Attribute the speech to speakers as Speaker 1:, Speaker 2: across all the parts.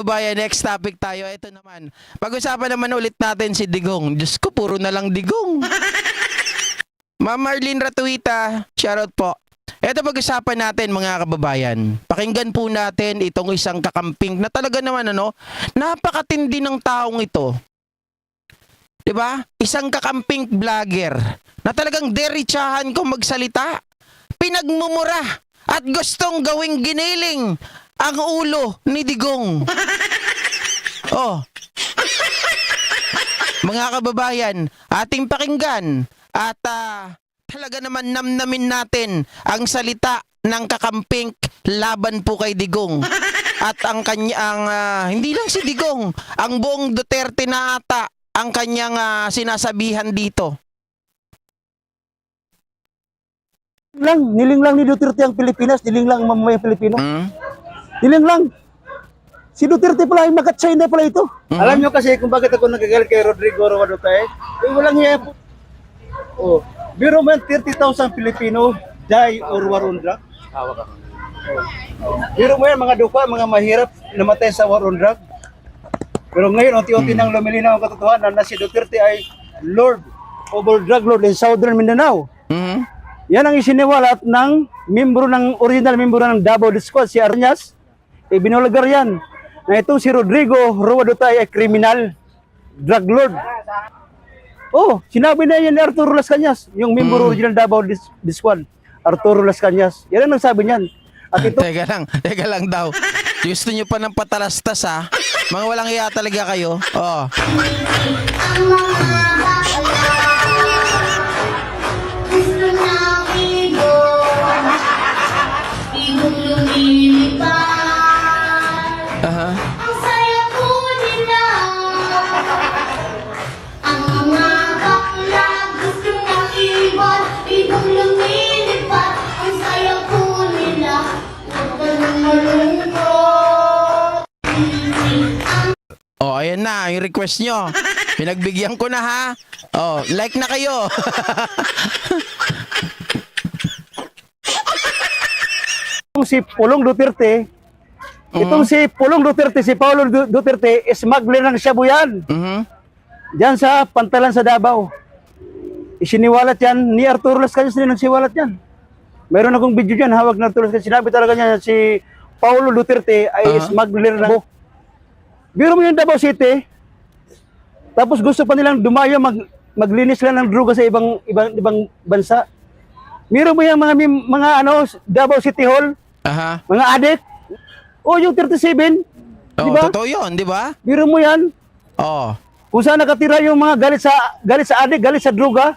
Speaker 1: Bayan, next topic tayo. Ito naman. Pag-usapan naman ulit natin si Digong. Diyos ko, puro na lang Digong. Ma'am Marlene Ratuita, shoutout po. Ito pag-usapan natin mga kababayan. Pakinggan po natin itong isang kakamping na talaga naman napakatindi ng taong ito. 'Di ba? Isang kakamping vlogger na talagang derechahan kung magsalita. Pinagmumura at gustong gawing giniling ang ulo ni Digong. Oh. Mga kababayan, ating pakinggan at talaga naman namnamin natin ang salita ng kakamping laban po kay Digong. At ang kanyang, hindi lang si Digong, ang buong Duterte na ata ang kanyang sinasabihan dito.
Speaker 2: Niling lang ni Duterte ang Pilipinas, niling lang mamamayang Pilipino. Niling lang. Si Duterte pala ay makat-China pala ito. Alam nyo kasi kung bakit ako nagagalit kay Rodrigo Roa Duterte? Walang hiya po. Oh, biro man 30,000 Pilipino die or war on drug. Biro mo yan, mga duka, mga mahirap namatay sa war on drug. Pero ngayon, unti-unti nang lumilinaw ang katotohanan na si Duterte ay Lord over drug lord in Southern Mindanao. Yan ang isiniwalat ng original membro ng Davao Squad, si Arñas. Binulagar yan na itong si Rodrigo Roa Duterte ay criminal, drug lord. Oh, sinabi na yan ni Arturo Las Cañas, yung membro original Davao Squad, Arturo Las Cañas. Yan ang nagsabi niyan. At ito,
Speaker 1: Teka lang daw. Gusto nyo pa ng patalastas ha? Mga walang iya talaga kayo. Oh. Aha.
Speaker 3: Ang saya po nila. Ang mga bakla gusto nang iwan, bigong lumilipad. Ang saya po nila. Huwag ka nang malungkot.
Speaker 1: Oh, ayan na, yung request nyo. Pinagbigyan ko na ha. Oh, like na kayo.
Speaker 2: si Pulong Duterte, itong si Pulong Duterte, si Paulo Duterte, smuggler ng shabu yan. Diyan sa Pantalan sa Davao. Isiniwalat yan ni Arturo Las Cañas din nagsiwalat yan. Mayroon akong video dyan, hawag na Arturo Las Cañas. Sinabi talaga niya si Paulo Duterte ay smuggler ng shabu. Biro mo yung Davao City, tapos gusto pa nilang dumayo maglinis lang ng droga sa ibang bansa. Biro mo yung mga Davao City Hall,
Speaker 1: Aha.
Speaker 2: mga adik. O yung 37,
Speaker 1: Oh,
Speaker 2: di ba?
Speaker 1: totoo yun, di ba?
Speaker 2: Biro mo yan.
Speaker 1: Oh.
Speaker 2: Kung saan nakatira yung mga galit sa adik, galit sa droga.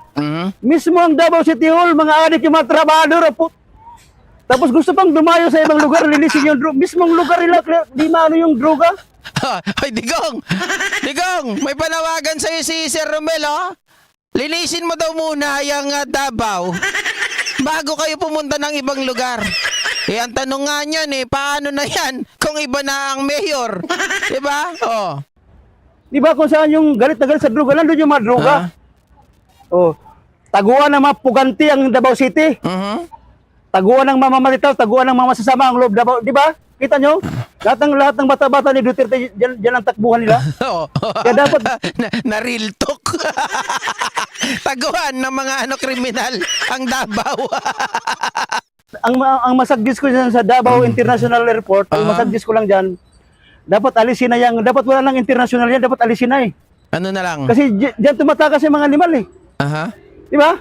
Speaker 2: Mismo ang Davao City Hall, mga adik yung mga trabahador. Tapos gusto pang dumayo sa ibang lugar, linisin yung droga. Mismong lugar nila, di maano yung droga.
Speaker 1: Hoy, Digong! Digong! May panawagan sa'yo si Sir Romel, oh. Linisin mo daw muna yung Davao bago kayo pumunta ng ibang lugar. Eh, ang tanong nga niyan paano na yan kung iba na ang mayor? Diba? Oh.
Speaker 2: Di ba kung saan yung galit na galit sa droga, nandun yung mga droga. Oh, taguan ng mga puganti ang Davao City. Taguan ng mamamalitaw, taguan ng mga masasama ang loob Davao. Di ba? Kita nyo? Lahat ng bata-bata ni Duterte, dyan ang takbuhan nila.
Speaker 1: Oh.
Speaker 2: Kaya dapat
Speaker 1: na real talk. Taguan ng mga kriminal ang Davao.
Speaker 2: ang masagdis ko dyan sa Davao International Airport, ang masagdis ko lang dyan, dapat alisin na yan. Dapat wala lang international yan, dapat alisin na eh.
Speaker 1: Ano na lang?
Speaker 2: Kasi dyan tumatakas yung mga animal eh.
Speaker 1: Aha.
Speaker 2: Di ba?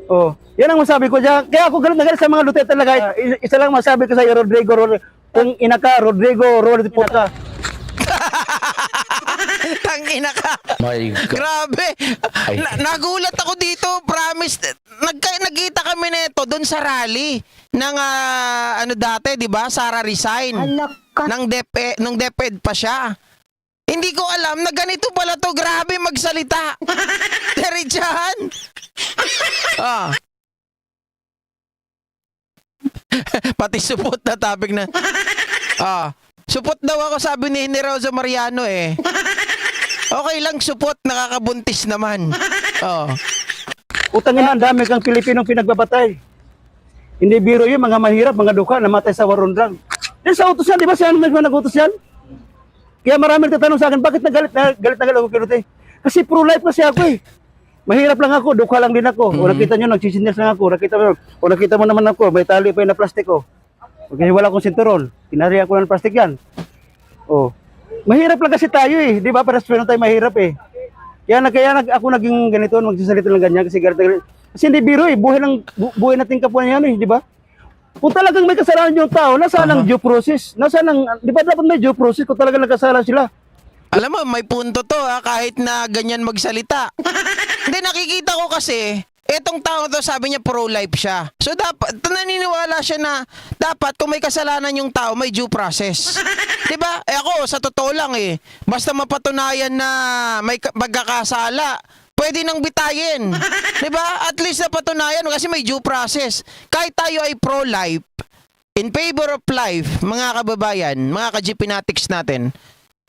Speaker 2: Oh, yan ang masabi ko dyan. Kaya ako galit na galit sa mga Duterte talaga. Isa lang masabi ko sa iyo, Rodrigo, kung ina ka, Rodrigo, Rodrigo ka.
Speaker 1: Tangina ka.
Speaker 4: My God.
Speaker 1: Grabe. Nagulat ako dito, promise. Nagkita kami nito doon sa rally ng dati, 'di ba? Sara resign. Nung DepEd pa siya. Hindi ko alam na ganito pala to. Grabe magsalita. Diretsahan. Pati supot na topic na. Supot daw ako, sabi ni Rosa Mariano eh. Okay lang supot, nakakabuntis naman.
Speaker 2: Utangin na, ang dami kang Pilipinong pinagbabatay. Hindi biro yun, mga mahirap, mga duka, namatay sa war on drug. Yan sa utos yan, di ba siya nag-utos yan? Kaya marami nagtatanong sa akin, bakit galit na galit ako kay Duterte? Kasi pro-life kasi ako eh. Mahirap lang ako, dukha lang din ako. O nakita nyo, nagsisinyas lang ako. Nakita mo naman ako, may tali pa yun na plastiko. Okay, wala akong sinturon. Kinari ako ng plastik yan. Oh. Mahirap lang kasi tayo eh. Di ba? Para sa tayo mahirap eh. Ako naging ganito, magsasalita ng ganyan kasi galit na galit. Kasi hindi biro eh. Buhay natin kapwa yan eh. Di ba? Kung talagang may kasalanan yung tao, nasaan ang due process? Di ba dapat may due process kung talagang nagkasala sila?
Speaker 1: Alam mo, may punto to kahit na ganyan magsalita. Hindi, nakikita ko kasi, etong tao to, sabi niya pro-life siya. So dapat, naniniwala siya na dapat kung may kasalanan yung tao, may due process. Diba? Ako, sa totoo lang basta mapatunayan na may magkakasala, pwede nang bitayin. Diba? At least napatunayan kasi may due process. Kahit tayo ay pro-life, in favor of life, mga kababayan, mga ka-GPnatics natin,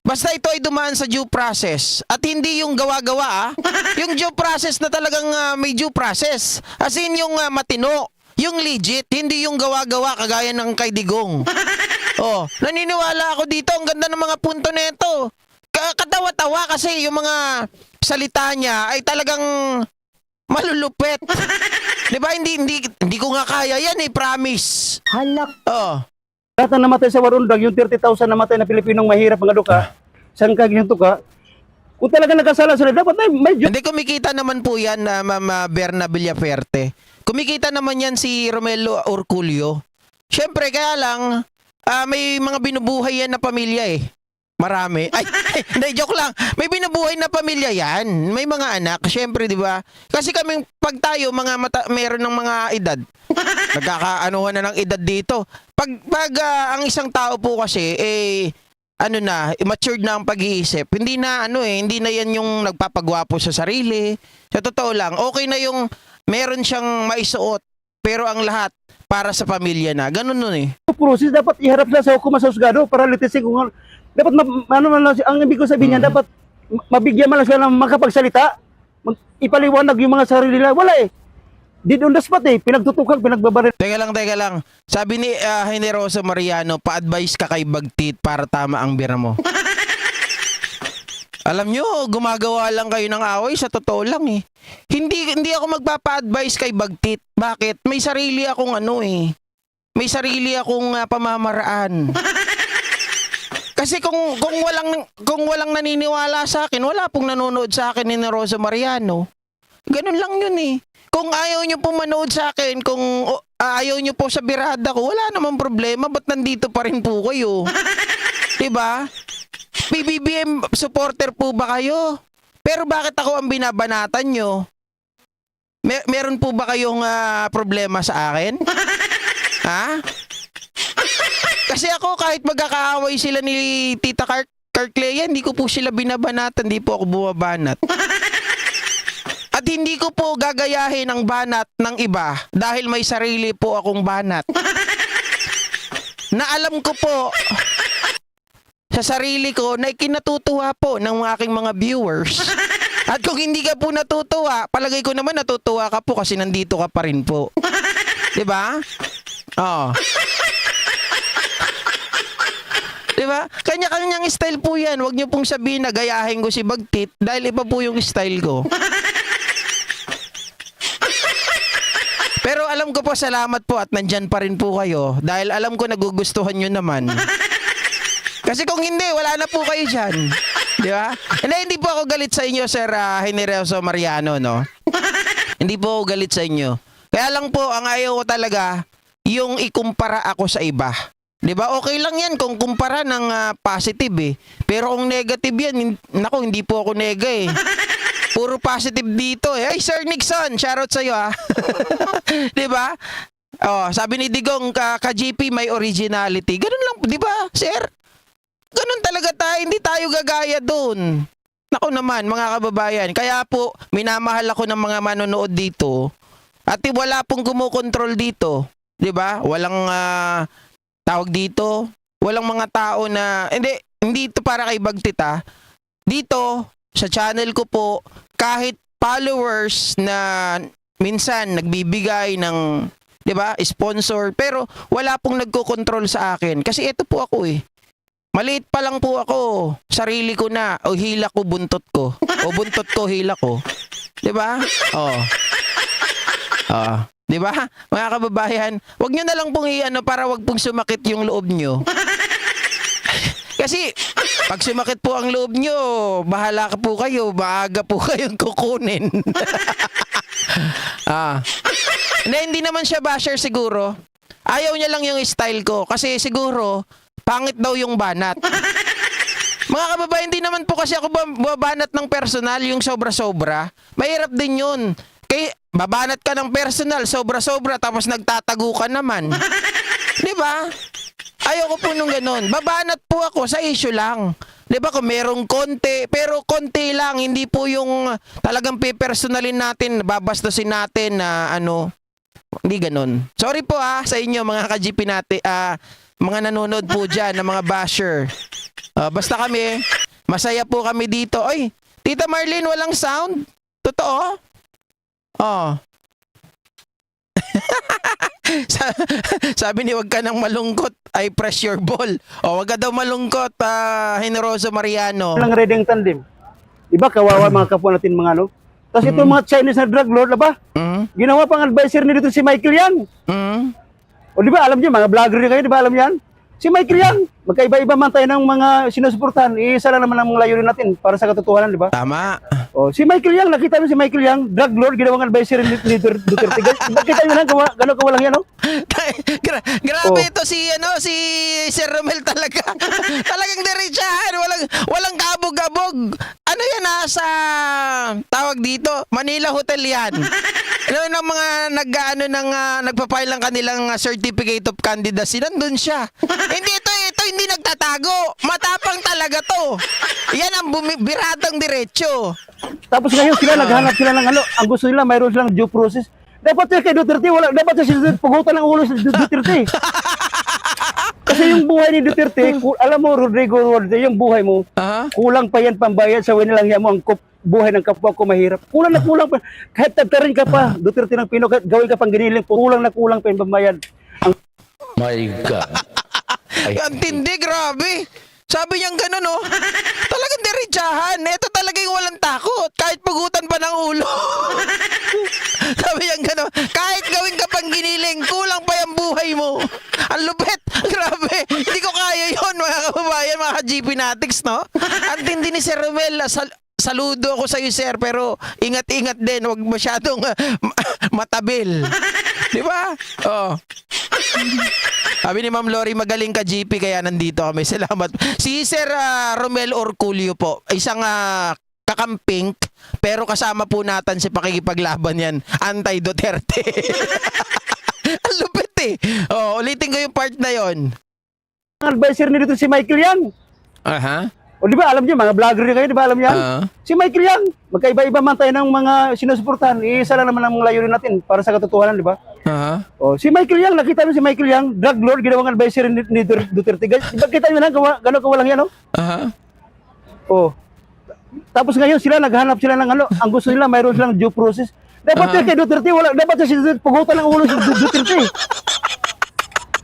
Speaker 1: basta ito ay dumaan sa due process at hindi yung gawa-gawa yung due process na talagang may due process. As in yung matino, yung legit, hindi yung gawa-gawa kagaya ng kay Digong. Oh, naniniwala ako dito, ang ganda ng mga punto nito. Katawa-tawa kasi yung mga salita niya ay talagang malulupit. 'Di ba? Hindi ko nga kaya yan promise.
Speaker 4: Halak.
Speaker 1: Oh.
Speaker 2: Lahat na namatay sa Warundag, yung 30,000 namatay na Pilipinong mahirap mga duka, saan ka ganyan ka? Kung talaga nagkasala sila, dapat may
Speaker 1: Hindi, kumikita naman po yan na Mama Berna Villaferte. Kumikita naman yan si Romelo Orculio. Siyempre, kaya lang, may mga binubuhay yan na pamilya Marami. Ay, hindi, joke lang. May binubuhay na pamilya yan. May mga anak. Siyempre, di ba? Kasi kaming, pag tayo, meron ng mga edad. Nagkakaanuhan na ng edad dito. Pag ang isang tao po kasi, matured na ang pag-iisip. Hindi na yan yung nagpapagwapo sa sarili. Sa totoo lang, okay na yung meron siyang maisuot. Pero ang lahat, para sa pamilya na. Ganun
Speaker 2: process, dapat iharap sila sa hukuman sa husgado para litisin kung dapat ang ibig ko sabihin niya, dapat mabigyan man lang sila ng makapagsalita, ipaliwanag yung mga sarili nila. Wala Did on the spot pinagtutukan, pinagbabaril.
Speaker 1: Teka lang. Sabi ni Generoso Mariano, pa-advise ka kay Bagtit para tama ang bira mo. Alam nyo, gumagawa lang kayo ng away, sa totoo lang Hindi ako magpapa-advise kay Bagtit. Bakit? May sarili akong May sarili akong pamamaraan. Kasi kung walang naniniwala sa akin, wala pong nanonood sa akin ni Rosa Mariano. Ganun lang yun Kung ayaw nyo po manood sa akin, kung ayaw nyo po sa birada ko, wala namang problema. Ba't nandito pa rin po kayo? Diba? PBBM supporter po ba kayo? Pero bakit ako ang binabanatan nyo? Meron po ba kayong problema sa akin? Ha? Kasi ako kahit magkakaaway sila ni Tita Carclea, hindi ko po sila binabanatan, hindi po ako bumabanat. At hindi ko po gagayahin ang banat ng iba dahil may sarili po akong banat. Na alam ko po sa sarili ko na ikinatutuwa po ng aking mga viewers. At kung hindi ka po natutuwa, palagay ko naman natutuwa ka po kasi nandito ka pa rin po. 'Di ba? Oo. Diba? Kanya-kanyang style po yan. Huwag niyo pong sabihin na gayahin ko si Bagtit dahil iba po yung style ko. Pero alam ko po, salamat po at nandyan pa rin po kayo dahil alam ko nagugustuhan nyo naman. Kasi kung hindi, wala na po kayo dyan. Di ba? Hindi po ako galit sa inyo, Sir Generoso Mariano, no? Hindi po ako galit sa inyo. Kaya lang po, ang ayaw ko talaga, yung ikumpara ako sa iba. 'Di ba? Okay lang 'yan kung kumpara ng positive Pero kung negative 'yan, nako hindi po ako nega Puro positive dito Ay, Sir Nixon, shoutout sa iyo 'Di ba? Oh, sabi ni Digong ka-GP may originality. Ganun lang, 'di ba, Sir? Ganun talaga tayo, hindi tayo gagaya doon. Nako naman, mga kababayan. Kaya po, minamahal ako ng mga manonood dito. At wala pong kumukontrol dito. 'Di ba? Walang tawag dito, walang mga tao na hindi ito para kay Bagtit Dito sa channel ko po, kahit followers na minsan nagbibigay ng 'di ba, sponsor, pero wala pong nagko-control sa akin kasi ito po ako Maliit pa lang po ako. Sarili ko na. O hila ko, buntot ko. O buntot ko, hila ko. 'Di ba? Oh. Oh. 'Di ba? Mga kababayan, wag niyo na lang pong iano para wag pong sumakit yung loob niyo. Kasi pag sumakit po ang loob nyo, bahala ka po kayo, maaga po kayong kukunin. Hindi naman siya basher siguro. Ayaw niya lang yung style ko kasi siguro pangit daw yung banat. Mga kababayan, hindi naman po kasi ako babanat ng personal, yung sobra-sobra. Mahirap din yun. Kaya babanat ka ng personal, sobra-sobra, tapos nagtatago ka naman. Di ba? Ayoko po nung ganun. Babanat po ako sa issue lang. Di ba kung merong konti, pero konti lang, hindi po yung talagang pipersonalin natin, babastusin natin na hindi ganun. Sorry po sa inyo mga ka-GP natin, mga nanonood po dyan na mga basher. Basta kami, masaya po kami dito. Oy, Tita Marlene, walang sound? Totoo? Oh. Sabi ni wag ka nang malungkot, I press your ball. O wag ka daw malungkot, Generoso Mariano.
Speaker 2: Walang reading tandem. Iba kawawa mga kapwa natin mga ano. Tapos itong mga Chinese na drug lord, ba? Ginawa pang advisor ni dito si Michael Yang. O di ba alam niyo, mga vlogger kayo, di ba alam yan? Si Michael Yang, magkaiba-iba man tayo ng mga sinusuportahan, isa lang naman ang layunin natin para sa katotohanan, di ba?
Speaker 1: Tama.
Speaker 2: O, si Michael Yang, nakita mo si Michael Yang, drug lord, ginawang advisor ni Duterte. Nakita nyo lang, gano'n kawalang yan, no?
Speaker 1: Grabe ito si Sir Romel talaga. Talagang diretsahan, walang kabog-abog. Ano yan sa tawag dito? Manila Hotel yan. Ano ng mga nagpa-file ng kanilang certificate of candidacy, nandun siya. Hindi ito hindi nagtatago. Matapang talaga to. Yan ang biradang diretsyo.
Speaker 2: Tapos ngayon sila, naghanap sila ng ang gusto nila, mayroon silang due process. Dapat kay Duterte, dapat si Duterte, pugutan ng ulo si Duterte. Kasi yung buhay ni Duterte, alam mo, Rodrigo Duterte, yung buhay mo, kulang pa yan pambayad sa winilang mo ang buhay ng kapwa ko mahirap. Kulang na kulang pa. Kahit tagtarin ka pa, Duterte ng Pino, gawin ka pang giniling, kulang na kulang pa yung pambayad.
Speaker 4: My God.
Speaker 1: Ang tindi, grabe. Sabi niyang gano'n, no? Talagang diretsahan. Ito talaga yung walang takot. Kahit pugutan pa ng ulo. Sabi niyang gano'n. Kahit gawin ka pang giniling, kulang pa yung buhay mo. Ang lupit. Grabe. Hindi ko kaya yun, mga kababayan, mga ka-GP Natics, no? Ang tindi ni Sir Romel. Saludo ako sa iyo, sir, pero ingat-ingat din. Huwag masyadong matabil. Di ba? Oh. Sabi ni Ma'am Lori, magaling ka GP, kaya nandito kami. Salamat. Si Sir Romel Orculio po, isang kakamping, pero kasama po natin si pakikipaglaban yan. Anti-Duterte. Ang lupit eh. Oh, ulitin ko yung part na yon.
Speaker 2: Advisor ni dito si Michael Yang. O di ba alam niyo, mga vlogger kayo, di ba alam yan? Si Michael Yang, magkaiba-iba man tayo ng mga sinusuportahan, isa lang naman ang layunin natin para sa katotohanan, di ba? O, si Michael Yang, nakita mo si Michael Yang, drug lord, ginawang advisor ni Duterte. Kita nyo lang, gano'n kawalang yan, no? O, tapos ngayon sila, naghanap sila ng ang gusto nila, mayroon silang due process. Dapat kay Duterte, dapat si Duterte, pugutan ng ulo si Duterte.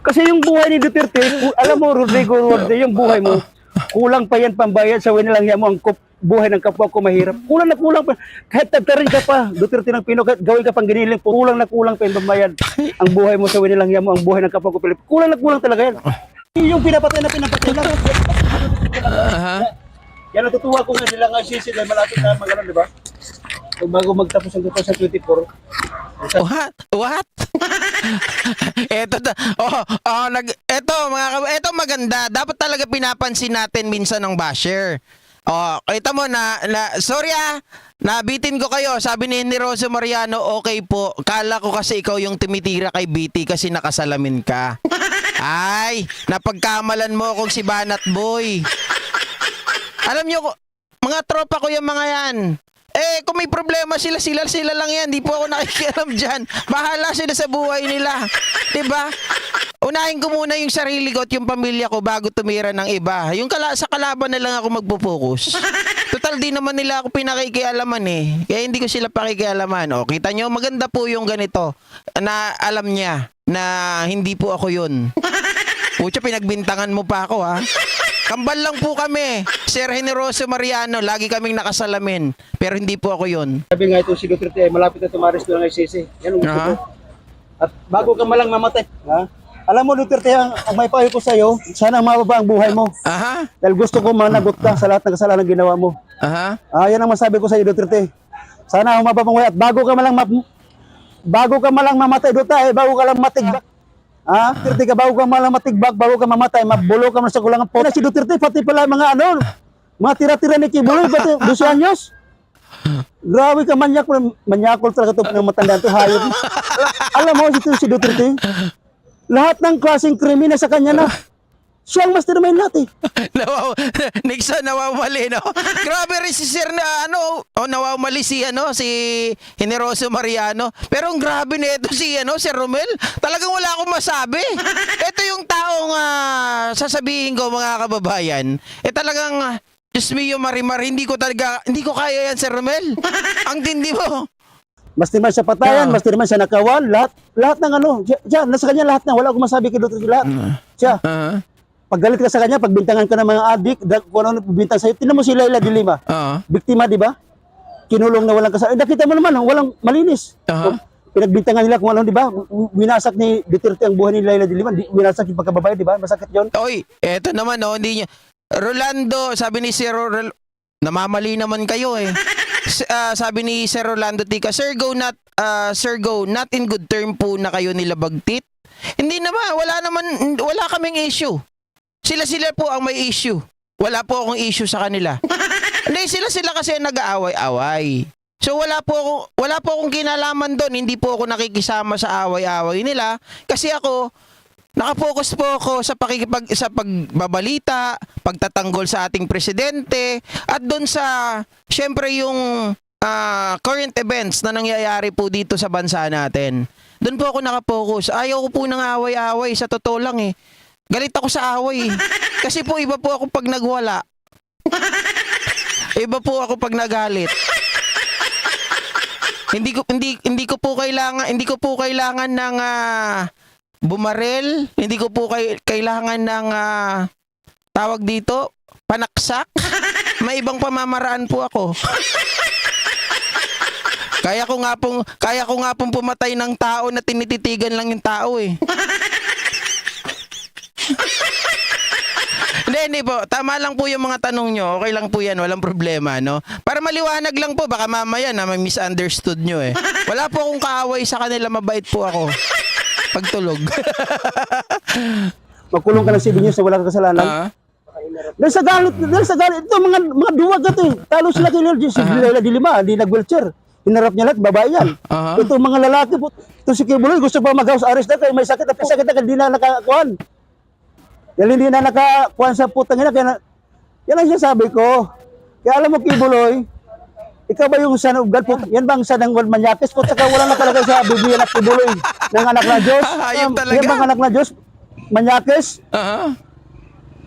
Speaker 2: Kasi yung buhay ni Duterte, alam mo, Rodrigo Duterte, yung buhay mo, kulang pa yan pambayad sa winilang mo ang buhay ng kapwa ko mahirap. Kulang na kulang pa. Kahit tagtarin ka pa, Duterte ng Pino, gawin ka pang giniling, kulang na kulang pa yung pambayad. Ang buhay mo sa winilang mo, ang buhay ng kapwa ko Pilipino. Kulang na kulang talaga yan. Yung pinapatay lang. Yan, natutuwa ko nga sila nga sisi dahil malapit na magano, di ba? So, bago magtapos ang 2024.
Speaker 1: What? Eto maganda. Dapat talaga pinapansin natin minsan ng basher. Kita mo sorry nabitin ko kayo. Sabi ni Rosa Mariano, okay po. Kala ko kasi ikaw yung tumitira kay BT kasi nakasalamin ka. Ay, napagkamalan mo kung si Banat Boy. Alam nyo, mga tropa ko yung mga yan. Kung may problema sila lang yan. Di po ako nakikialam dyan. Bahala sila sa buhay nila. Diba? Unahin ko muna yung sarili ko at yung pamilya ko bago tumira ng iba. Sa kalaban na lang ako magpo-focus. Total, di naman nila ako pinakikialaman eh. Kaya hindi ko sila pakikialaman. Kita nyo, maganda po yung ganito. Na alam niya na hindi po ako yun. Pucha, pinagbintangan mo pa ako, ha? Kambal lang po kami. Sir Generoso Mariano, lagi kaming nakasalamin. Pero hindi po ako yun.
Speaker 2: Sabi nga ito si Duterte, malapit na tumaris doon ng ICC. Yan ang gusto
Speaker 1: Aha.
Speaker 2: ko. At bago ka malang mamatay, ha? Alam mo Duterte, ang may payo ko sa'yo, sana mababa ang buhay mo.
Speaker 1: Aha.
Speaker 2: Dahil gusto ko managot ka sa lahat ng kasalanan ginawa mo.
Speaker 1: Aha.
Speaker 2: Yan ang masabi ko sa iyo Duterte. Sana humaba ang buhay at bago ka malang mamatay Duterte, bago ka lang matigbak. Duterte ka, bago ka malang matigbak, bago ka mamatay, mabulo ka man sa kulangan po. Si Duterte, pati pala mga mga tira-tira ni Kibuloy, pati 12 anyos. Grabe ka, manyakol talaga ito ng matandaan to, hayop. Alam mo, si Duterte, lahat ng klaseng krimen sa kanya na. Siya ang mastermind natin.
Speaker 1: Nixon, nawawali, no? Grabe rin si Sir na, nawawali si Generoso Mariano. Pero ang grabe na ito Sir Romel. Talagang wala akong masabi. Ito yung taong sasabihin ko, mga kababayan. Talagang, Diyos mio, Marimar, hindi ko kaya yan, Sir Romel. Ang tindi mo.
Speaker 2: Mastermind sa patayan, mastermind sa nakawan, lahat ng siya, nasa kanya lahat na, wala akong masabi kay Duterte lahat. Siya. Pag galit ka sa kanya, pag bintangan ka ng mga adik, kung ano bintang sa'yo, tinan mo si Laila de Lima. Biktima, di ba? Kinulong na walang kasalanan. Nakita mo naman, walang malinis. Pinagbintangan nila kung ano, di ba? Winasak ni Duterte ang buhay ni Laila de Lima. Winasak yung pagkababae, di ba? Masakit yun.
Speaker 1: Oy, eto naman, hindi niya. Rolando, sabi ni Sir namamali naman kayo eh. Sabi ni Sir Rolando Tika, Sir go, not in good term po na kayo nila bagtit. Hindi naman, wala kaming issue. Sila po ang may issue. Wala po akong issue sa kanila. Hindi, sila kasi nag-aaway-away. So wala po akong kinalaman doon. Hindi po ako nakikisama sa away-away nila kasi ako nakapokus po ako sa pagbabalita, pagtatanggol sa ating presidente at doon sa syempre yung current events na nangyayari po dito sa bansa natin. Doon po ako nakapokus. Ayaw ko po ng away-away, sa totoo lang eh. Galit ako sa away. Kasi po iba po ako pag nagwala. Iba po ako pag nagalit. Hindi ko po kailangan ng bumarel, hindi ko po kailangan ng tawag dito, panaksak. May ibang pamamaraan po ako. Kaya ko nga pong pumatay ng tao na tinititigan lang yung tao eh. Hindi po. Tama lang po yung mga tanong nyo. Okay lang po yan. Walang problema, no? Para maliwanag lang po. Baka mamaya na may misunderstood nyo eh. Wala po akong kaaway sa kanila. Mabait po ako. Pagtulog.
Speaker 2: Magkulong ka ng 7 years na wala kang kasalanan. Dahil sa galit, ito mga duwag ito eh. Talo sila kay Laila de Lima, hindi nag-wheelchair. Hinarap niya lahat, babae yan. Ito mga lalaki po. Ito si Kibuloy, gusto pa mag-house arrest na kayo. May sakit na hindi na nakakuhan. Dahil hindi na nakakuhan sa putang ina. Yan ang sinasabi ko. Kaya alam mo Kibuloy, ikaw ba yung son of God po? Yan bang son ng Manyakis po? Saka wala nakalagay sa Biblia na Kibuloy ng anak na Diyos.
Speaker 1: Ayun talaga.
Speaker 2: Yan bang anak na Diyos? Manyakis?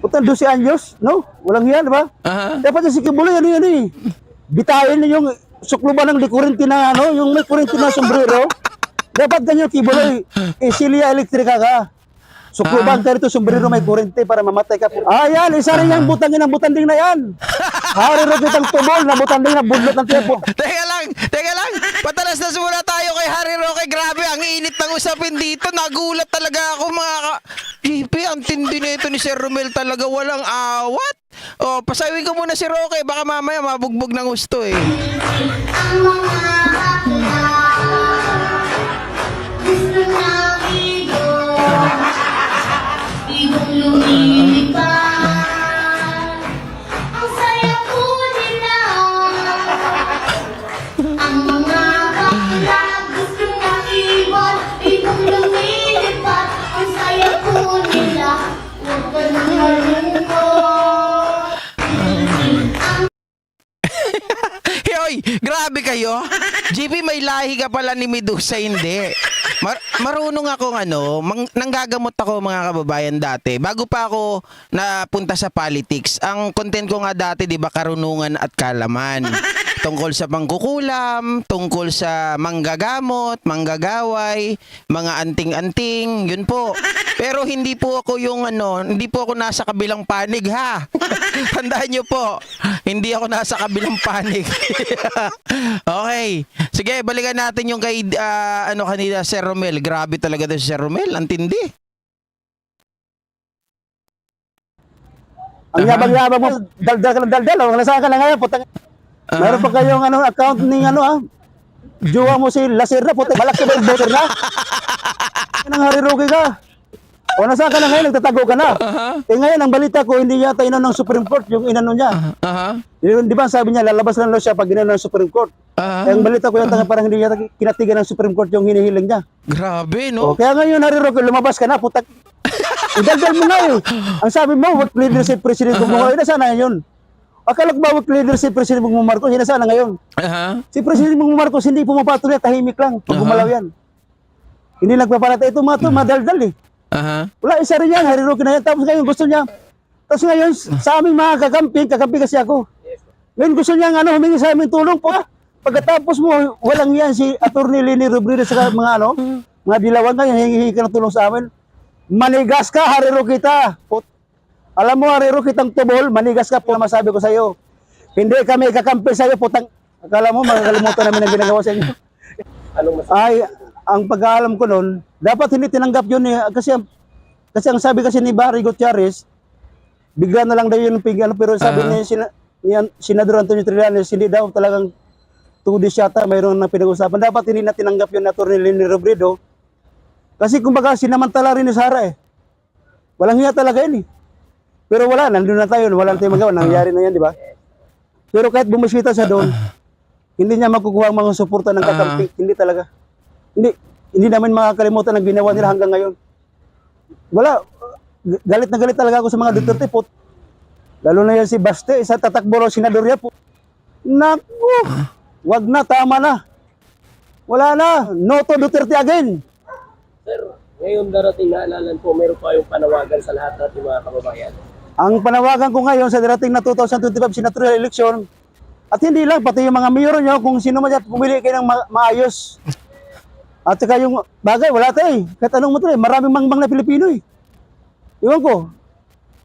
Speaker 2: Putang 12 anyos, no? Walang yan, di ba? Dapat si Kibuloy, ano yan eh. Bitayin yung sukluban ng likurinti na yung may kurinti na sombrero. Dapat ganyan Kibuloy. Silya elektrika ka. Sukluban ka rito, sombrero may kurinti para mamatay ka po. Yan, isa rin yung butangin ng butanding na yan. Hari Roque ng tubol na butanding na budlot ng tiyapo.
Speaker 1: Teka lang. Patalas na muna tayo kay Harry Roque. Grabe, ang init ng usapin dito. Nagulat talaga ako mga GP, ang tindi na ito ni Sir Romel talaga. Walang awat. Pasawin ko muna si Roque. Baka mamaya mabugbog ng gusto eh.
Speaker 3: Ang mga bakla gusto na bigong lumilipad. Ang saya po nila. Ang mga bakla gusto na ibon, bigong lumilipad. Ang saya po nila. Huwag ka nang malungkot.
Speaker 1: Hoy, grabe kayo. GP, may lahi ka pala ni Medusa, hindi. Marunong akong nanggagamot ako mga kababayan dati. Bago pa ako napunta sa politics, ang content ko nga dati, di ba, karunungan at kalaman. Tungkol sa pangkukulam, tungkol sa manggagamot, manggagaway, mga anting-anting, yun po. Pero hindi po ako yung hindi po ako nasa kabilang panig ha. Tandaan nyo po, hindi ako nasa kabilang panig. Okay. Sige, balikan natin yung kay kanina Sir Romel. Grabe talaga to si Sir Romel, ang tindi.
Speaker 2: Ang yabang-yabang mo, daldal ka ng daldal. Wala saan ka na ngayon, putang. Meron pa kayong account ng jowa mo si Lacerda, putang. Malaki ba yung voter na? Nang harirugi ka. O nasaan ka na ngayon, nagtatago ka na. Ngayon, ang balita ko, hindi yata inano ng Supreme Court, yung inano niya. Di ba sabi niya, lalabas lang siya pag inano ng Supreme Court. Ang balita ko yata parang hindi yata kinatigan ng Supreme Court yung hinihiling niya.
Speaker 1: Grabe, no?
Speaker 2: Kaya ngayon, harirugi, lumabas ka na, putang. Idaldal mo na yun. Ang sabi mo, what leadership president mo ngayon, nasaan na yun? Akala ko ba what leadership president mo Marcos, yun nasaan na ngayon? Si President mo Marcos, hindi pumapatuloy, tahimik lang pag gumalaw yan. Hindi nagpapalatay, ito mga to, madaldal eh. Wala, isa rin yan, hariruki na yan. Tapos ngayon gusto niya, tapos ngayon sa aming mga kakampi kasi ako. Ngayon gusto niya humingi sa aming tulong po. Pagkatapos mo, walang yan si Atty. Leni Robredo sa mga mga dilawan ka, hingi ka ng tulong sa amin. Manigas ka, hariro kita. Alam mo, hariro kitang tubol, manigas ka po, masabi ko sa iyo. Hindi kami kakampi sa iyo, putang. Akala mo, makakalimutan namin ang ginagawa sa inyo. Ay, ang pag-aalam ko noon, dapat hindi tinanggap yun kasi ang sabi kasi ni Barry Gutierrez, bigla na lang daw yun pero sabi ni Senador Antonio Trillanes, hindi daw talagang tudis yata, mayroon na pinag-usapan. Dapat hindi na tinanggap yun na Atty. Leni Robredo. Kasi kumbaga sinamantala rin ni Sara eh. Walang hiya talaga yun eh. Pero wala, nandun na tayo, wala na tayong magawa, nangyari na yan, di ba? Pero kahit bumisita siya doon, hindi niya makukuha ang mga suporta ng kakampi, hindi talaga. Hindi namin makakalimutan ang ginawa nila hanggang ngayon. Wala, galit na galit talaga ako sa mga Duterte po. Lalo na yan si Baste, isa tatakbo raw senador niya po. Naku, wag na, tama na. Wala na, no to Duterte again.
Speaker 5: Sir, ngayon darating na alalan po, meron pa yung panawagan sa lahat natin mga kababayan.
Speaker 2: Ang panawagan ko ngayon sa darating na 2025 senatorial election, at hindi lang, pati yung mga mayor nyo, kung sino man yan, pumili kayo ng maayos. At saka yung bagay, wala tayo eh. Kahit anong mo tayo, maraming mangmang na Pilipino eh. Iwan ko,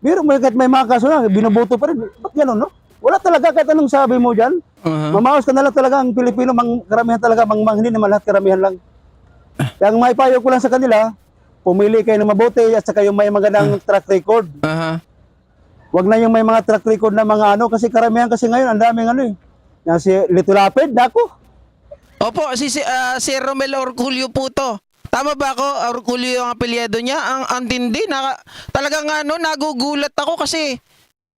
Speaker 2: pero kahit may mga kaso na, binoboto pa rin. Ba't gano'n, no? Wala talaga, kahit anong sabi mo dyan. Mamaos ka na lang talaga ang Pilipino, karamihan talaga, mangmang, hindi naman lahat karamihan lang. Kaya ang maipayo ko lang sa kanila, pumili kayo ng mabuti at saka yung may magandang track record. Wag na yung may mga track record na mga kasi karamihan kasi ngayon, ang daming Yan si Lito Lapid, dako.
Speaker 1: Opo, si Romel Orculio po to. Tama ba ako? Orculio ang apelyido niya. Ang tindi. Talagang nagugulat ako kasi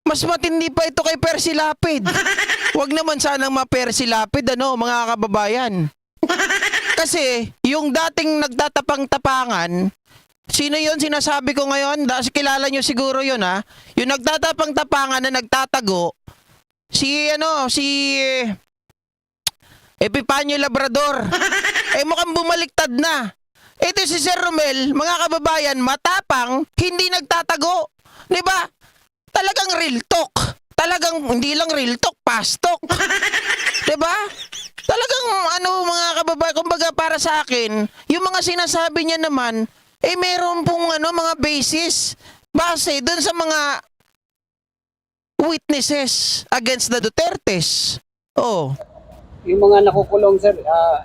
Speaker 1: mas matindi pa ito kay Percy Lapid. Wag naman sanang ma-Percy Lapid, mga kababayan. Kasi yung dating nagtatapang-tapangan, sino yun sinasabi ko ngayon? Kilala nyo siguro yun ha. Yung nagtatapang-tapangan na nagtatago, si Epifanio Labrador. Mukhang bumaliktad na. Ito si Sir Romel, mga kababayan, matapang, hindi nagtatago. Diba? Talagang real talk. Talagang hindi lang real talk, fast talk. Diba? Talagang mga kababayan, kumbaga para sa akin, yung mga sinasabi niya naman, meron pong mga basis base dun sa mga witnesses against the Dutertes. Oh.
Speaker 5: Yung mga nakukulong, sir,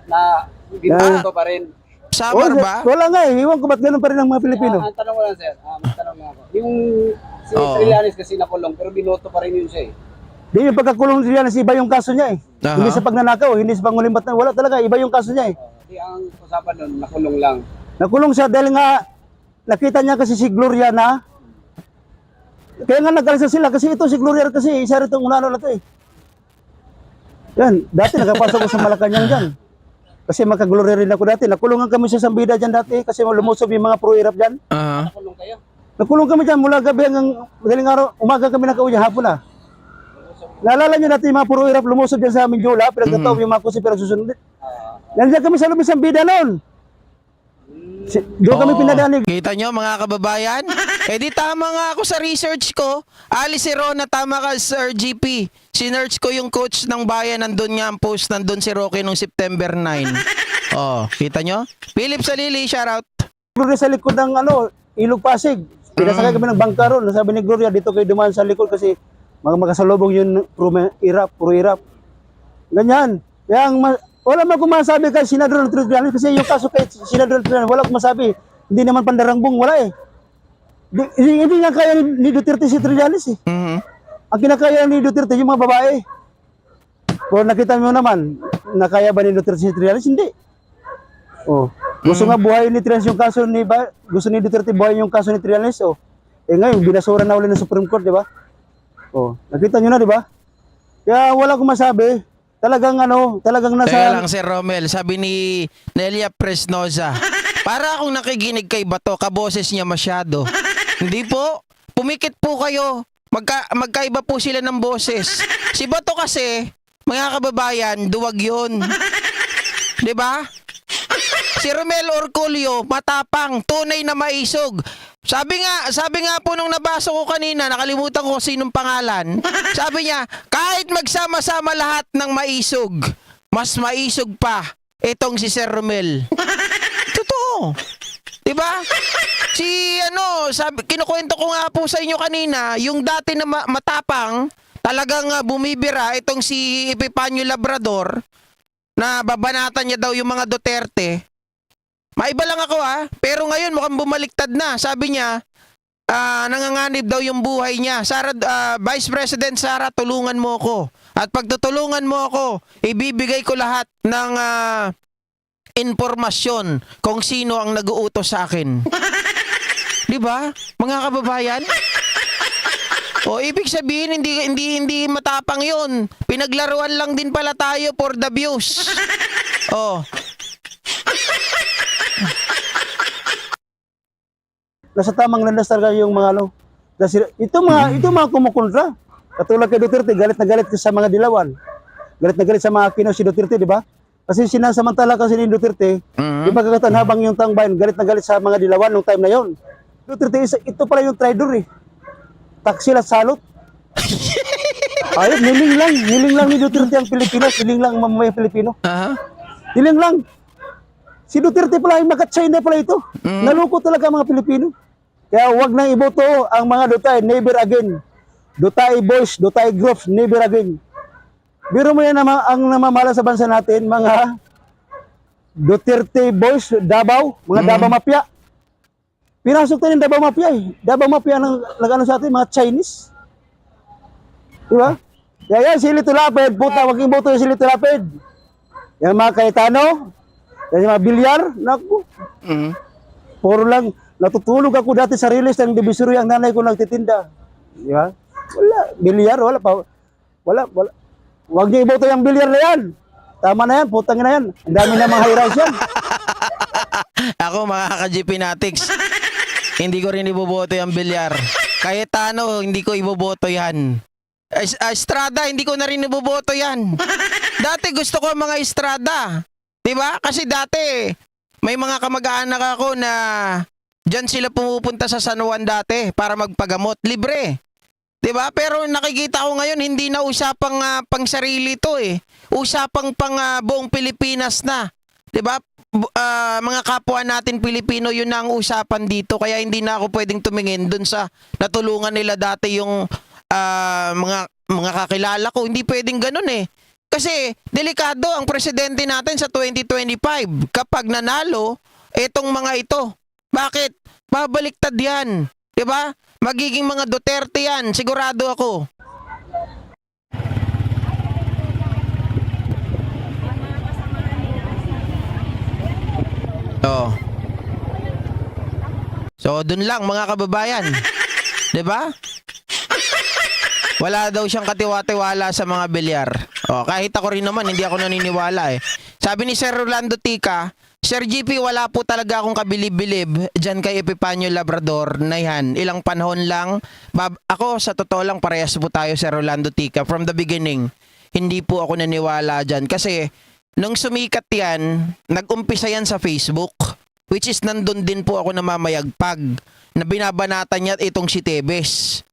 Speaker 5: na binoto pa rin.
Speaker 1: Samar ba?
Speaker 2: Wala nga eh. Iwan ko ba't ganun pa rin ang mga Pilipino.
Speaker 5: Ang tanong ko lang, sir, tanong lang ako. Yung si Trillanes kasi nakulong, pero binoto pa rin yun siya eh.
Speaker 2: Di yung pagkakulong niya, iba yung kaso niya eh. Hindi sa pagnanakaw, hindi sa pangulimbat na. Wala talaga, iba yung kaso niya eh.
Speaker 5: Di ang usapan nun, nakulong lang.
Speaker 2: Nakulong siya dahil nga nakita niya kasi si Gloria na. Kaya nga nagkalisa sila kasi ito si Gloria kasi isa rin itong unano na ito eh. Yan, dati nakapasok ko sa Malacanang dyan. Kasi magka-Gloria rin ako dati. Nakulungan kami sa Sambida dyan dati kasi lumusob yung mga pro-Irap dyan.
Speaker 5: Nakulong kayo?
Speaker 2: Nakulong kami dyan mula gabi hanggang madaling araw. Umaga kami nakauwi hapon na. Naalala nyo natin yung mga puro-Irap lumusob dyan sa aming Jola. Pinagtataw yung mga kusi pero susunod. Nandiyan kami sa loob ng Sambida noon. Doon kami
Speaker 1: Oo.
Speaker 2: pinadanig.
Speaker 1: Kita nyo mga kababayan? Eh di tama nga ako sa research ko. Ali si Rona, tama ka Sir GP. Sinearch ko yung coach ng bayan, nandun nga ang post, nandun si Rocky nung September 9. Oh, kita nyo? Philip Salili, shoutout.
Speaker 2: Gloria sa likod ng Ilog Pasig. Pinasakay kami ng bangka ron. Sabi ni Gloria, dito kayo dumaan sa likod kasi magkasalubong yun puro irap. Ganyan. Kaya wala man kumasabi kay Senador Trillanes kasi yung kaso kay Senador Trillanes, wala kumasabi. Hindi naman pandarangbong, wala eh. Hindi nga kaya ni Duterte si Trillanes eh.
Speaker 1: Mhm.
Speaker 2: Ang kinakaya ni Duterte yung mga babae. Kung nakita mo naman, nakaya ba ni Duterte si Trillanes? Hindi. Oh. Gusto nga buhayin ni Trillanes yung kaso gusto ni Duterte buhayin yung kaso ni Trillanes. Oh. Eh ngayon, binasura na ulit ng Supreme Court, di ba? Oh, nakita nyo na, di ba? Kaya wala akong masabi. Talagang talagang
Speaker 1: Teka
Speaker 2: nasa...
Speaker 1: lang, Sir Romel, sabi ni Nelia Presnoza, para akong nakikinig kay Bato, kaboses niya masyado. Hindi po, pumikit po kayo. Magkaiba po sila ng boses. Si Bato kasi, mga kababayan, duwag yun. 'Di ba? Si Romel Orculio, matapang, tunay na maisog. Sabi nga po nung nabasa ko kanina, nakalimutan ko sinong pangalan. Sabi niya, kahit magsama-sama lahat ng maisog, mas maisog pa itong si Sir Romel. Totoo. 'Di ba? Kinukwento ko nga po sa inyo kanina, yung dati na matapang, talagang bumibira itong si Epipanyo Labrador, na babanatan niya daw yung mga Duterte. Maiba lang ako pero ngayon mukhang bumaliktad na. Sabi niya, nanganganib daw yung buhay niya. Vice President Sara, tulungan mo ako. At pag tutulungan mo ako, ibibigay ko lahat ng informasyon kung sino ang nag-uutos sa akin. 'Di ba? Mga kababayan? O ibig sabihin hindi matapang 'yon. Pinaglaruan lang din pala tayo for the views. Oh.
Speaker 2: Nasa tamang landas talaga yung mga ito mga kumukontra. Katulad kay Duterte, galit na galit sa mga dilawan. Galit na galit sa mga Aquino si Duterte, di ba? Kasi sinasamantala kasi ni Duterte, yung pagkakataon habang yung taong bayan, galit na galit sa mga dilawan nung time na yon. Duterte, ito pala yung traitor eh. Taksil at salot. Ayun, hiling lang ni Duterte ang Pilipinas, hiling lang mamamayang Pilipino.
Speaker 1: Aha.
Speaker 2: Hiling lang. Si Duterte pala ay makat-China pala ito. Naloko talaga ang mga Pilipino. Kaya wag nang iboto ang mga Dutay, never again. Dutay boys, Dutay groups, never again. Biro mo yan ang namamahala sa bansa natin, mga Duterte boys, Davao, mga Davao Mafia. Pinasok tayo ng Davao Mafia eh. Davao Mafia nag-ano sa atin, mga Chinese. Diba? Kaya yan, si Lito Lapid, puta, wag iboto yung si Lito Lapid. Yung mga Cayetano, yung mga Bilyar, naku. Puro lang, natutulog ako dati sa release ng Divisory, ang nanay ko nagtitinda. Di ba? Wala, Bilyar, wala pa. Wala. Huwag niyo iboto yung Bilyar na yan. Tama na yan, putang na yan. Ang dami na mga high rise yan.
Speaker 1: Ako mga ka-GP Natics, hindi ko rin iboboto yung Bilyar. Cayetano, hindi ko iboboto yan. Estrada, hindi ko na rin iboboto yan. Dati gusto ko mga Estrada. Diba? Kasi dati, may mga kamag-anak ako na dyan sila pumupunta sa San Juan dati para magpagamot. Libre. Diba? Pero nakikita ko ngayon, hindi na usapang pang sarili to eh. Usapang pang buong Pilipinas na. Diba? Mga kapwa natin Pilipino, yun na ang usapan dito. Kaya hindi na ako pwedeng tumingin dun sa natulungan nila dati yung mga kakilala ko. Hindi pwedeng ganun eh. Kasi delikado ang presidente natin sa 2025 kapag nanalo itong mga ito. Bakit? Babaliktad yan. Diba? Magiging mga Duterte yan. Sigurado ako. Oh. So, dun lang mga kababayan. Diba? Wala daw siyang katiwa-tiwala sa mga bilyar. Oh, kahit ako rin naman, hindi ako naniniwala eh. Sabi ni Sir Rolando Tica, Sir GP, wala po talaga akong kabilib-bilib dyan kay Epipanyo Labrador na yan. Ilang panahon lang. Ako, sa totoo lang, parehas po tayo, Sir Rolando Tica. From the beginning, hindi po ako naniwala dyan. Kasi, nung sumikat yan, nag-umpisa yan sa Facebook. which is nandun din po ako namamayagpag na binabanatan niya itong si Tebes.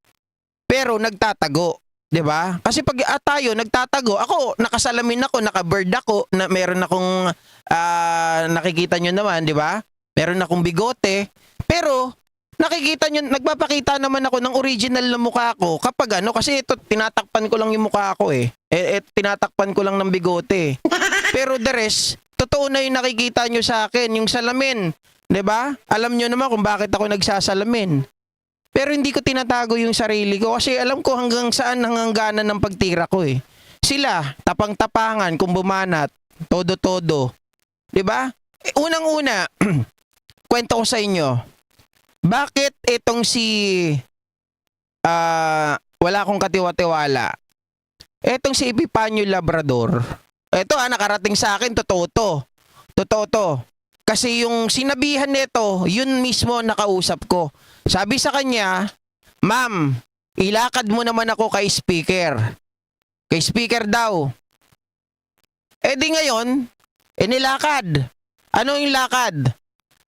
Speaker 1: Pero nagtatago, 'di ba? Kasi pag tayo nagtatago, ako nakasalamin ako, naka-bird ako, na meron akong nakikita nyo naman, 'di ba? Meron akong bigote, pero nakikita nyo, nagpapakita naman ako ng original na mukha ko kapag kasi ito tinatakpan ko lang yung mukha ko tinatakpan ko lang ng bigote. Pero the rest, totoo na yung nakikita nyo sa akin, yung salamin, 'di ba? Alam nyo naman kung bakit ako nagsasalamin. Pero hindi ko tinatago yung sarili ko kasi alam ko hanggang saan hangganan ng pagtira ko eh. Sila, tapang-tapangan, kung bumanat, todo-todo. 'Di ba? Unang-una, kwento ko sa inyo. Bakit itong si wala akong katiwa-tiwala. Etong si Epipanyo Labrador. Ito nakarating sa akin, totoo to. Totoo to. Kasi yung sinabihan nito, yun mismo nakausap ko. Sabi sa kanya, "Ma'am, ilakad mo naman ako kay speaker." Kay speaker daw. Di ngayon, nilakad. Ano yung lakad?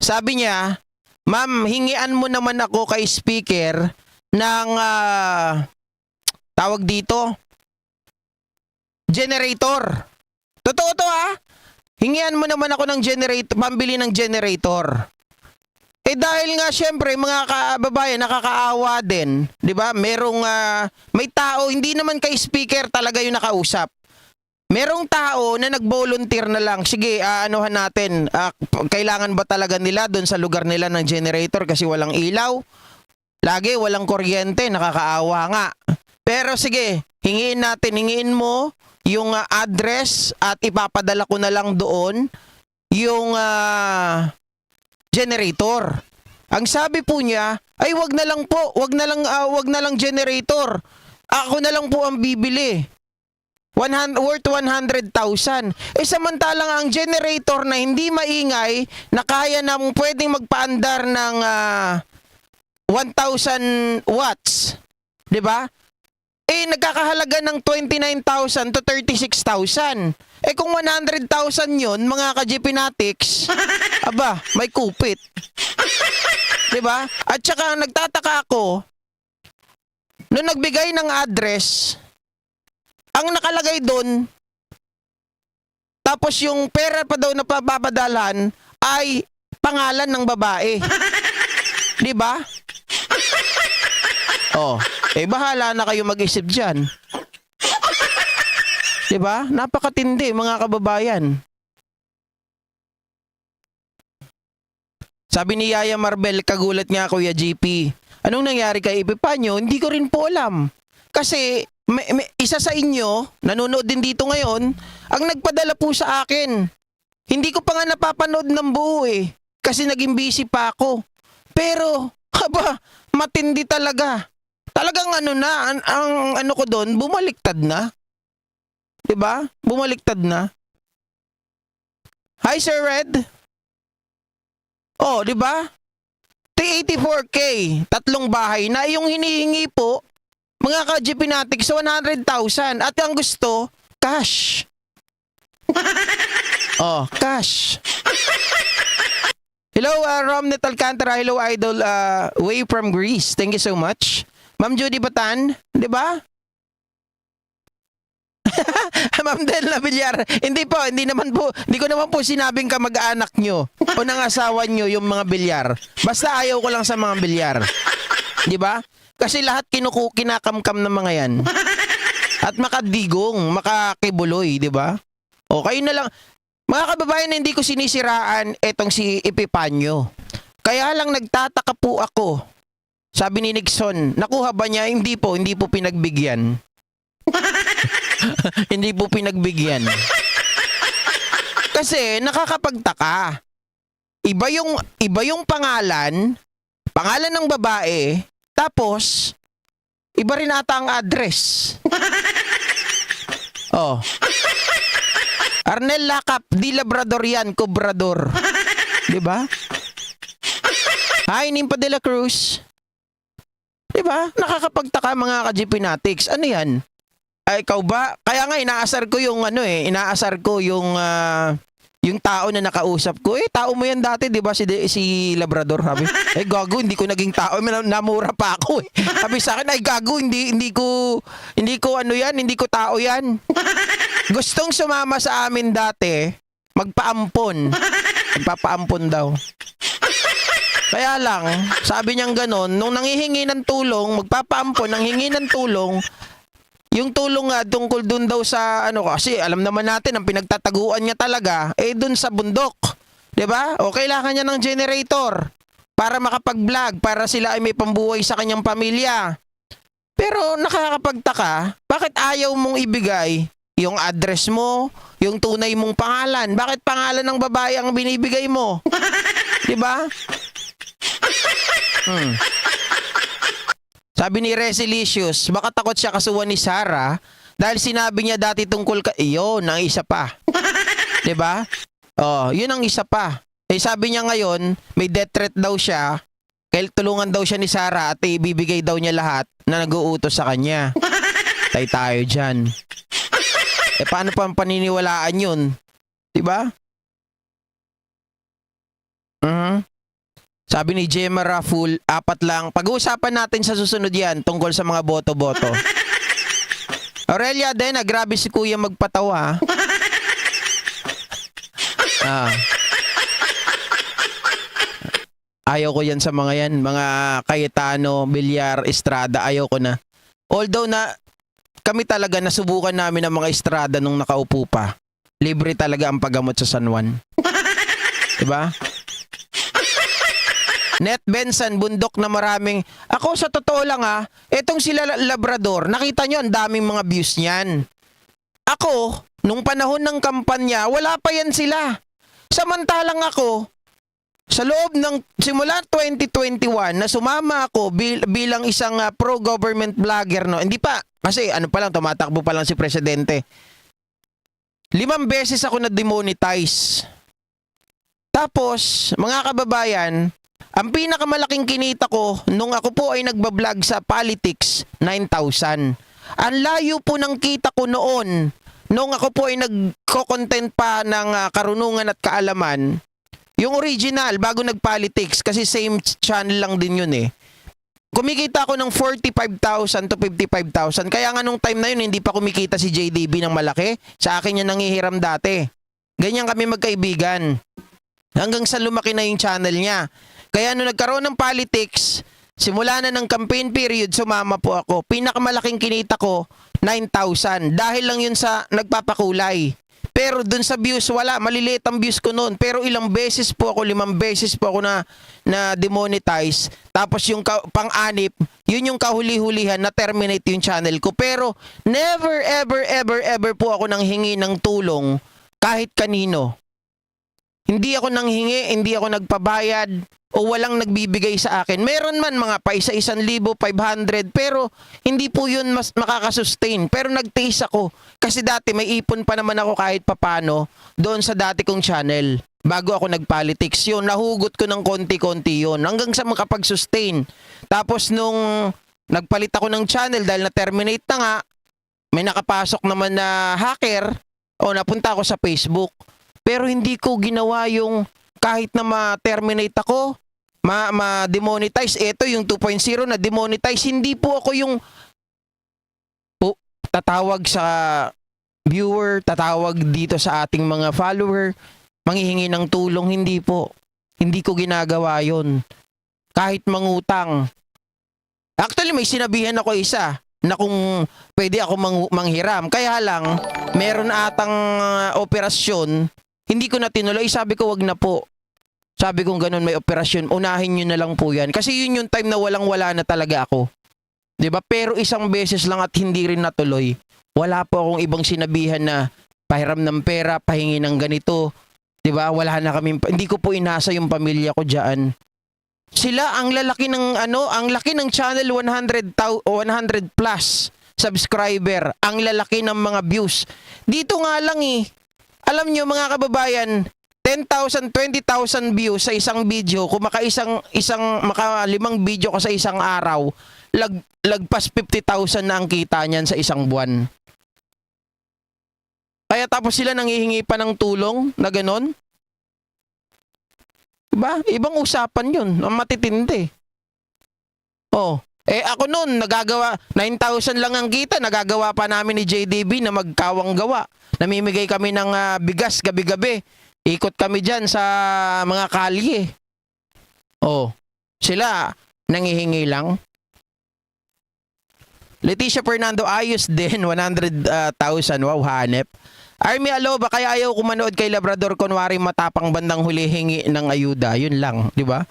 Speaker 1: Sabi niya, "Ma'am, hingian mo naman ako kay speaker ng tawag dito, generator." Totoo to Hingian mo naman ako ng generator, pambili ng generator. Dahil nga syempre mga kababayan, nakakaawa din, 'di ba? Merong may tao, hindi naman kay speaker talaga yung nakausap. Merong tao na nag-volunteer na lang. Sige, anuhan natin. Kailangan ba talaga nila doon sa lugar nila ng generator kasi walang ilaw? Lagi walang kuryente, nakakaawa nga. Pero sige, hingiin mo yung address at ipapadala ko na lang doon yung generator. Ang sabi po niya, ay wag na lang po, wag na lang generator. Ako na lang po ang bibili. Worth 100,000. Samantalang ang generator na hindi maingay, na kaya nang pwedeng magpaandar ng 1,000 watts. 'Di ba? Nagkakahalaga ng 29,000 to 36,000. Kung 100,000 yun, mga ka-Jeepinatics, aba, may kupit. 'Di ba? At saka nagtataka ako, nung nagbigay ng address, ang nakalagay doon, tapos yung pera pa daw na papapadalhan ay pangalan ng babae. 'Di ba? Bahala na kayo mag-isip dyan. 'Di ba? Napakatindi, mga kababayan. Sabi ni Yaya Marbel, kagulat nga Kuya GP. Anong nangyari kay Epipanyo? Hindi ko rin po alam. Kasi isa sa inyo, nanonood din dito ngayon, ang nagpadala po sa akin. Hindi ko pa nga napapanood ng buo kasi naging busy pa ako. Pero, matindi talaga. Talagang ang ano ko doon, bumaliktad na. 'Di ba? Bumaliktad na. Hi Sir Red. 'di ba? 84K, 3 bahay na yung hinihingi po mga ka-Jeepinatics sa 100,000 at ang gusto cash. Cash. Hello, Romnet Alcantara. Hello, Idol. Way from Greece. Thank you so much. Ma'am Judy Batan, 'di ba? Ma'am Del Villar, hindi ko naman po sinabing kamag-anak nyo o nangasawa nyo yung mga bilyar. Basta ayaw ko lang sa mga bilyar. 'Di ba? Kasi lahat kinakamkam ng mga yan. At makadigong, makakibuloy, 'di ba? Kayo na lang. Mga kababayan, hindi ko sinisiraan etong si Epipanyo. Kaya lang nagtataka po ako. Sabi ni Nixon, nakuha ba niya? Hindi po pinagbigyan. Hindi po pinagbigyan. Kasi nakakapagtaka. Iba yung pangalan ng babae, tapos iba rin ata ang address. Arnel Lakap, di Labrador yan, Cobrador. 'Di ba? Hi, Nimpa de la Cruz. 'Di ba? Nakakapagtaka, mga ka-Jeepinatics. Ano 'yan? Ikaw ba? Kaya nga inaasar ko yung Yung tao na nakausap ko, tao mo yan dati, di ba, si Labrador, sabi. Gago, hindi ko naging tao, namura pa ako eh. Sabi sa akin, gago, hindi ko ano yan, hindi ko tao yan. Gustong sumama sa amin dati, magpaampon. Magpapaampon daw. Kaya lang, sabi niyang ganon, nung nanghihingi ng tulong, magpapaampon, nanghingi ng tulong, yung tulong nga tungkol dun daw sa kasi alam naman natin ang pinagtataguan niya talaga dun sa bundok. 'Di ba? O kailangan niya ng generator para makapag-vlog, para sila ay may pambuhay sa kanyang pamilya. Pero nakakapagtaka, bakit ayaw mong ibigay yung address mo, yung tunay mong pangalan? Bakit pangalan ng babae ang binibigay mo? 'Di ba? Sabi ni Resilicious, baka takot siya kasuhan ni Sarah dahil sinabi niya dati tungkol iyon, ang isa pa. 'Di ba? Oh, yun ang isa pa. Sabi niya ngayon, may death threat daw siya. Kaya tulungan daw siya ni Sarah at ibibigay daw niya lahat na nag-uutos sa kanya. Tayo dyan. Paano pa paniniwalaan yun? 'Di ba? Sabi ni Gemma Rafful, 4 lang. Pag-uusapan natin sa susunod yan tungkol sa mga boto-boto. Aurelia din, grabe si Kuya magpatawa. Ayaw ko yan sa mga yan. Mga Cayetano, Villar, Estrada, ayaw ko na. Although na kami talaga nasubukan namin ang mga Estrada nung nakaupo pa. Libre talaga ang paggamot sa San Juan. Diba? Net Benson, bundok na maraming. Ako sa totoo lang etong sila Labrador, nakita nyo ang daming mga views niyan. Ako, nung panahon ng kampanya, wala pa yan sila. Samantalang ako, sa loob ng simula 2021 na sumama ako bilang isang pro-government vlogger, no? Hindi pa, kasi pa lang, tumatakbo pa lang si Presidente. 5 beses ako na-demonetize. Tapos, mga kababayan, ang pinakamalaking kinita ko nung ako po ay nagbablog sa politics, 9,000. Ang layo po ng kita ko noon nung ako po ay nagko-content pa ng karunungan at kaalaman. Yung original, bago nag-politics, kasi same channel lang din yun Kumikita ako ng 45,000 to 55,000. Kaya nga nung time na yun, hindi pa kumikita si JDB ng malaki. Sa akin yan nangihiram dati. Ganyan kami magkaibigan. Hanggang sa lumaki na yung channel niya. Kaya nung nagkaroon ng politics, simula na ng campaign period, sumama po ako. Pinakamalaking kinita ko, 9,000. Dahil lang yun sa nagpapakulay. Pero dun sa views, wala. Maliliit ang views ko noon. Pero ilang beses po ako, 5 beses po ako na demonetize. Tapos yung pang-anip, yun yung kahuli-hulihan na terminate yung channel ko. Pero never, ever po ako nang hingi ng tulong kahit kanino. Hindi ako nanghingi, hindi ako nagpabayad, o walang nagbibigay sa akin. Meron man mga pa 1,500, pero hindi po yun mas makakasustain. Pero nagtiis ako. Kasi dati may ipon pa naman ako kahit papano doon sa dati kong channel. Bago ako nag-politics yun, nahugot ko ng konti-konti yun. Hanggang sa makapag-sustain. Tapos nung nagpalit ako ng channel dahil na-terminate na nga, may nakapasok naman na hacker o napunta ako sa Facebook. Pero hindi ko ginawa yung kahit na ma-terminate ako, ma-demonetize. Ito yung 2.0 na demonetize. Hindi po ako yung tatawag sa viewer, tatawag dito sa ating mga follower, manghihingi ng tulong. Hindi po. Hindi ko ginagawa yon. Kahit mangutang. Actually, may sinabihan ako isa na kung pwede ako manghiram. Kaya lang, meron atang operasyon, hindi ko na tinuloy. Sabi ko, wag na po. Sabi kong ganun, may operasyon, unahin nyo na lang po yan. Kasi yun yung time na walang-wala na talaga ako. 'Di ba? Pero isang beses lang at hindi rin natuloy. Wala po akong ibang sinabihan na pahiram ng pera, pahingi ng ganito. 'Di ba? Wala na kami, hindi ko po inasa yung pamilya ko diyan. Sila ang lalaki ng ang laki ng channel, 100 plus subscriber, ang lalaki ng mga views. Dito nga lang alam nyo mga kababayan, 10,000, 20,000 views sa isang video, kung maka 5 video ka sa isang araw, lagpas 50,000 na ang kita niyan sa isang buwan. Kaya tapos sila nanghihingi pa ng tulong na ganon. Diba? Ibang usapan yun. Ang matitindi. Oh. Ako noon, nagagawa, 9,000 lang ang kita, nagagawa pa namin ni JDB na magkawang gawa. Namimigay kami ng bigas gabi-gabi. Ikot kami dyan sa mga kalye. Oh. Sila, nanghihingi lang. Leticia Fernando, ayos din, 100,000. Wow, hanep. Army Aloba, kaya ayaw ko manood kay Labrador, kunwari matapang bandang huli hingi ng ayuda. Yun lang, di ba?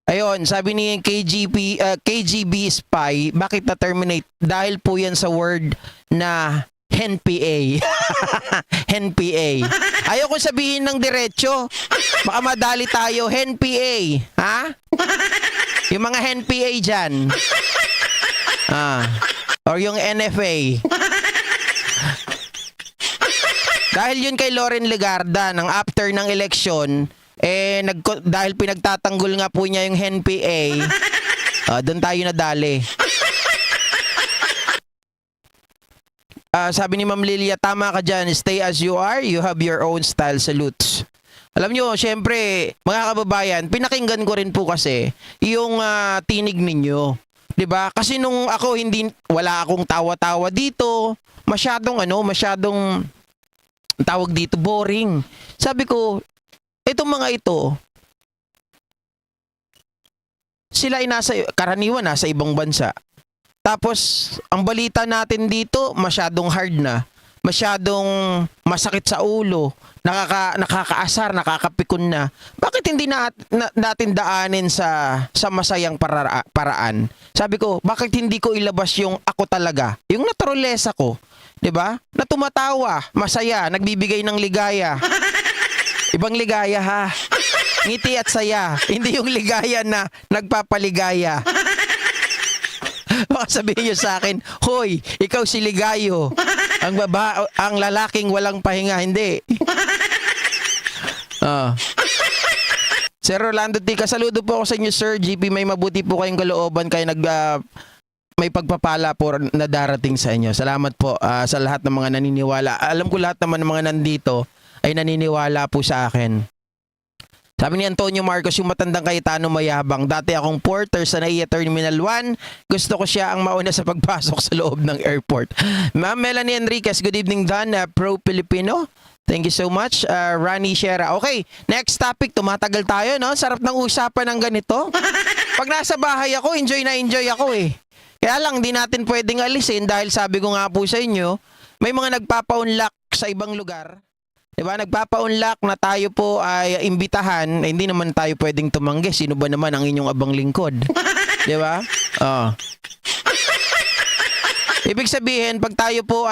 Speaker 1: Ayun, sabi ni KGB spy, bakit na-terminate? Dahil po yan sa word na NPA. NPA. Ayaw ko sabihin ng diretso. Baka madali tayo. NPA. Ha? Yung mga NPA dyan. Or yung NFA. Dahil yun kay Loren Legarda, ng after ng eleksyon, dahil pinagtatanggol nga po niya yung NPA, doon tayo nadali. Sabi ni Ma'am Lilia, tama ka dyan, stay as you are, you have your own style, salutes. Alam nyo, syempre, mga kababayan, pinakinggan ko rin po kasi yung tinig ninyo. 'Di ba? Kasi nung ako wala akong tawa-tawa dito, masyadong tawag dito boring. Sabi ko, itong mga ito, sila ay karaniwan nasa ibang bansa. Tapos, ang balita natin dito, masyadong hard na. Masyadong masakit sa ulo. Nakakaasar, nakakapikon na. Bakit hindi natin daanin sa masayang paraan? Sabi ko, bakit hindi ko ilabas yung ako talaga? Yung naturalesa ko. 'Di ba? Na tumatawa, masaya, nagbibigay ng ligaya. Ibang ligaya ha. Ngiti at saya. Hindi yung ligaya na nagpapaligaya. Baka sabihin niyo sa akin, hoy, ikaw si Ligayo. Ang lalaking walang pahinga. Hindi. Sir Rolando Tica, saludo po ako sa inyo, Sir GP. May mabuti po kayong kalooban, kayo may pagpapala po na darating sa inyo. Salamat po sa lahat ng mga naniniwala. Alam ko lahat naman ng mga nandito ay naniniwala po sa akin. Sabi ni Antonio Marcos, yung matandang Cayetano mayabang. Dati akong porter sa NAIA Terminal 1. Gusto ko siya ang mauna sa pagpasok sa loob ng airport. Ma'am Melanie Enriquez, good evening Don, pro-Filipino. Thank you so much. Rani Shera. Okay, next topic. Tumatagal tayo, no? Sarap ng usapan ng ganito. Pag nasa bahay ako, enjoy na enjoy ako eh. Kaya lang, di natin pwedeng alisin dahil sabi ko nga po sa inyo, may mga nagpapa-unlock sa ibang lugar. Diba? Nagpapa-unlock na tayo po ay imbitahan, hindi naman tayo pwedeng tumanggi. Sino ba naman ang inyong abang lingkod? Diba? Ibig sabihin, pag tayo po